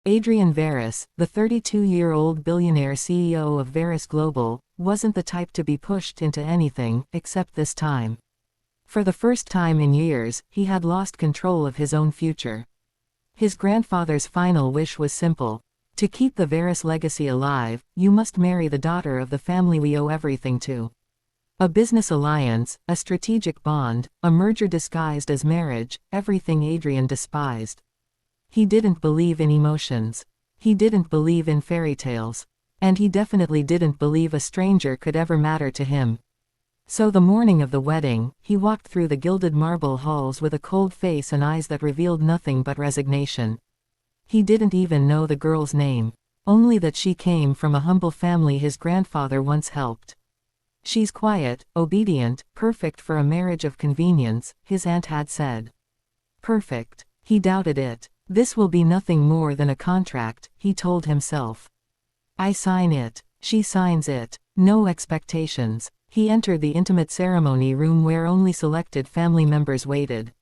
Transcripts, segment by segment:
Adrian Veras, the 32-year-old billionaire CEO of Veras Global, wasn't the type to be pushed into anything, except this time. For the first time in years, he had lost control of his own future. His grandfather's final wish was simple. To keep the Veras legacy alive, you must marry the daughter of the family we owe everything to. A business alliance, a strategic bond, a merger disguised as marriage, everything Adrian despised. He didn't believe in emotions. He didn't believe in fairy tales. And he definitely didn't believe a stranger could ever matter to him. So the morning of the wedding, he walked through the gilded marble halls with a cold face and eyes that revealed nothing but resignation. He didn't even know the girl's name. Only that she came from a humble family his grandfather once helped. She's quiet, obedient, perfect for a marriage of convenience, his aunt had said. Perfect. He doubted it. This will be nothing more than a contract, he told himself. I sign it. She signs it. No expectations. He entered the intimate ceremony room where only selected family members waited.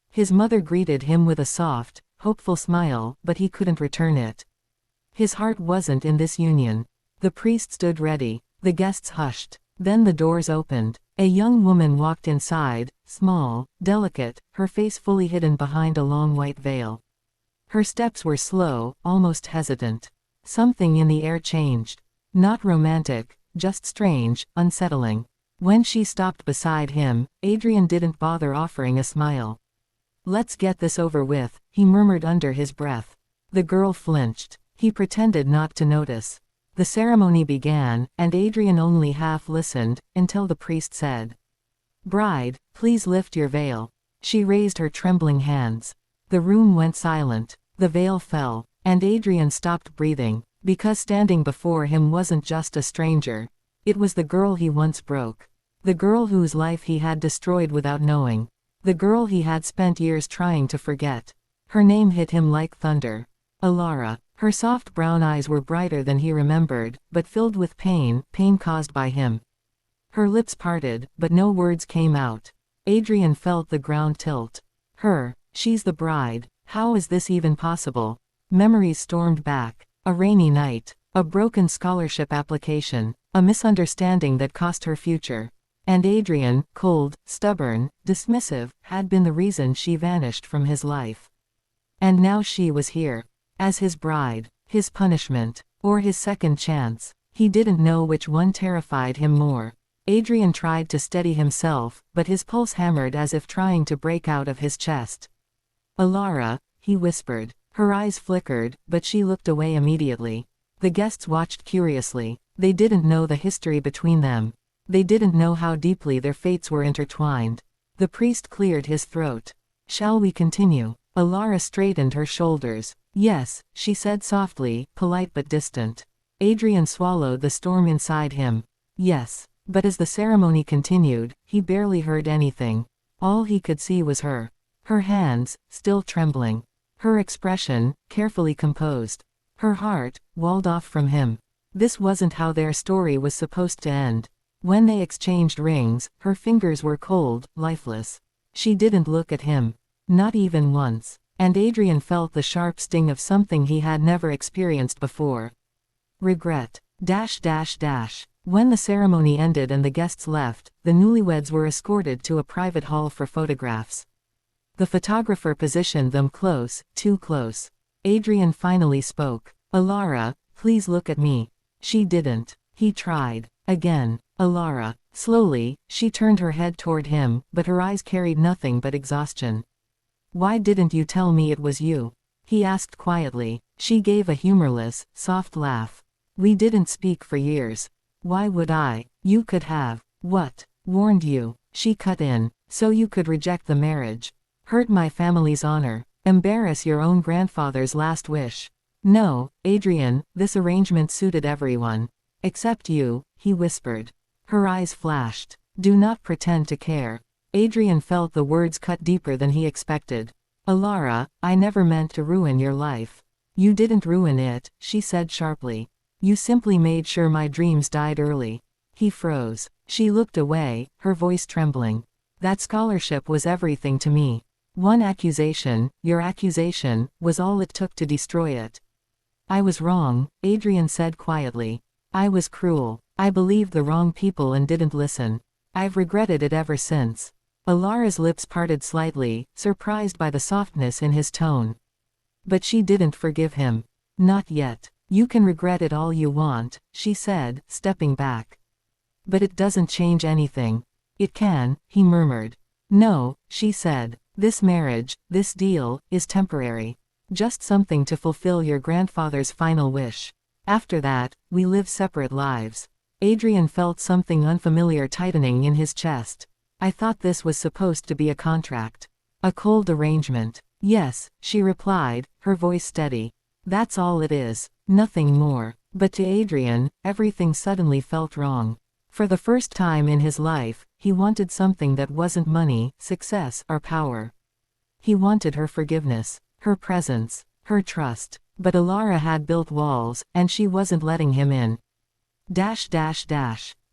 His mother greeted him with a soft, hopeful smile, but he couldn't return it. His heart wasn't in this union. The priest stood ready. The guests hushed. Then the doors opened. A young woman walked inside, small, delicate, her face fully hidden behind a long white veil. Her steps were slow, almost hesitant. Something in the air changed. Not romantic, just strange, unsettling. When she stopped beside him, Adrian didn't bother offering a smile. Let's get this over with, he murmured under his breath. The girl flinched. He pretended not to notice. The ceremony began, and Adrian only half listened, until the priest said, "Bride, please lift your veil." She raised her trembling hands. The room went silent. The veil fell, and Adrian stopped breathing, because standing before him wasn't just a stranger. It was the girl he once broke. The girl whose life he had destroyed without knowing. The girl he had spent years trying to forget. Her name hit him like thunder. Elara. Her soft brown eyes were brighter than he remembered, but filled with pain caused by him. Her lips parted, but no words came out. Adrian felt the ground tilt. She's the bride. How is this even possible? Memories stormed back. A rainy night. A broken scholarship application. A misunderstanding that cost her future. And Adrian, cold, stubborn, dismissive, had been the reason she vanished from his life. And now she was here. As his bride, his punishment, or his second chance. He didn't know which one terrified him more. Adrian tried to steady himself, but his pulse hammered as if trying to break out of his chest. "Elara," he whispered. Her eyes flickered, but she looked away immediately. The guests watched curiously. They didn't know the history between them. They didn't know how deeply their fates were intertwined. The priest cleared his throat. "Shall we continue?" Elara straightened her shoulders. "Yes," she said softly, polite but distant. Adrian swallowed the storm inside him. Yes. But as the ceremony continued, he barely heard anything. All he could see was her. Her hands, still trembling. Her expression, carefully composed. Her heart, walled off from him. This wasn't how their story was supposed to end. When they exchanged rings, her fingers were cold, lifeless. She didn't look at him. Not even once. And Adrian felt the sharp sting of something he had never experienced before. Regret. When the ceremony ended and the guests left, the newlyweds were escorted to a private hall for photographs. The photographer positioned them close, too close. Adrian finally spoke. "Elara, please look at me." She didn't. He tried. Again. "Elara." Slowly, she turned her head toward him, but her eyes carried nothing but exhaustion. "Why didn't you tell me it was you?" he asked quietly. She gave a humorless, soft laugh. "We didn't speak for years. Why would I? You could have. What? Warned you." She cut in. "So you could reject the marriage. Hurt my family's honor. Embarrass your own grandfather's last wish." "No, Adrian, this arrangement suited everyone. Except you," he whispered. Her eyes flashed. "Do not pretend to care." Adrian felt the words cut deeper than he expected. "Elara, I never meant to ruin your life." "You didn't ruin it," she said sharply. "You simply made sure my dreams died early." He froze. She looked away, her voice trembling. "That scholarship was everything to me. One accusation, your accusation, was all it took to destroy it." I was wrong, Adrian said quietly. I was cruel. I believed the wrong people and didn't listen. I've regretted it ever since. Elara's lips parted slightly, surprised by the softness in his tone. But she didn't forgive him. Not yet. You can regret it all you want, she said, stepping back. But it doesn't change anything. It can, he murmured. No, she said. This marriage, this deal, is temporary. Just something to fulfill your grandfather's final wish. After that, we live separate lives. Adrian felt something unfamiliar tightening in his chest. I thought this was supposed to be a contract. A cold arrangement. Yes, she replied, her voice steady. That's all it is. Nothing more. But to Adrian, everything suddenly felt wrong. For the first time in his life, he wanted something that wasn't money, success, or power. He wanted her forgiveness, her presence, her trust. But Elara had built walls, and she wasn't letting him in.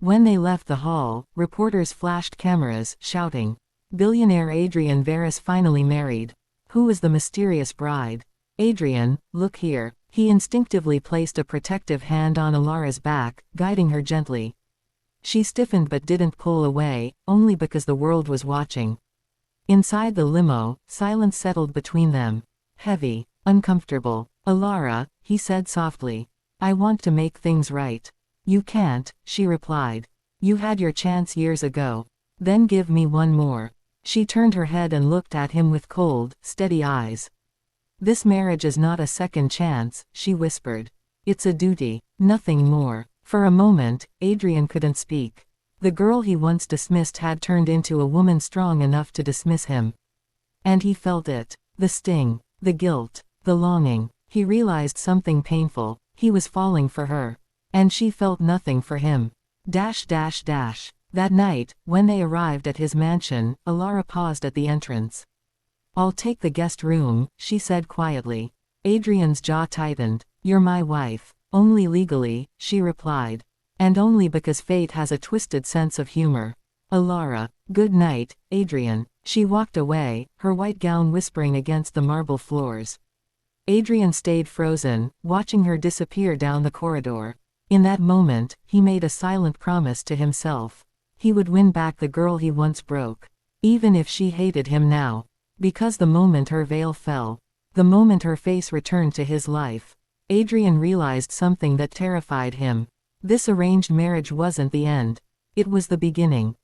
When they left the hall, reporters flashed cameras, shouting, "Billionaire Adrian Veras finally married. Who is the mysterious bride?" Adrian, look here. He instinctively placed a protective hand on Elara's back, guiding her gently. She stiffened but didn't pull away, only because the world was watching. Inside the limo, silence settled between them. Heavy, uncomfortable. "Elara," he said softly. "I want to make things right." "You can't," she replied. "You had your chance years ago. Then give me one more." She turned her head and looked at him with cold, steady eyes. "This marriage is not a second chance," she whispered. "It's a duty, nothing more." For a moment, Adrian couldn't speak. The girl he once dismissed had turned into a woman strong enough to dismiss him. And he felt it. The sting, the guilt, the longing. He realized something painful. He was falling for her. And she felt nothing for him. That night, when they arrived at his mansion, Elara paused at the entrance. "I'll take the guest room," she said quietly. Adrian's jaw tightened. "You're my wife." "Only legally," she replied. "And only because fate has a twisted sense of humor." "Elara, good night, Adrian." She walked away, her white gown whispering against the marble floors. Adrian stayed frozen, watching her disappear down the corridor. In that moment, he made a silent promise to himself. He would win back the girl he once broke. Even if she hated him now. Because the moment her veil fell, the moment her face returned to his life, Adrian realized something that terrified him. This arranged marriage wasn't the end. It was the beginning.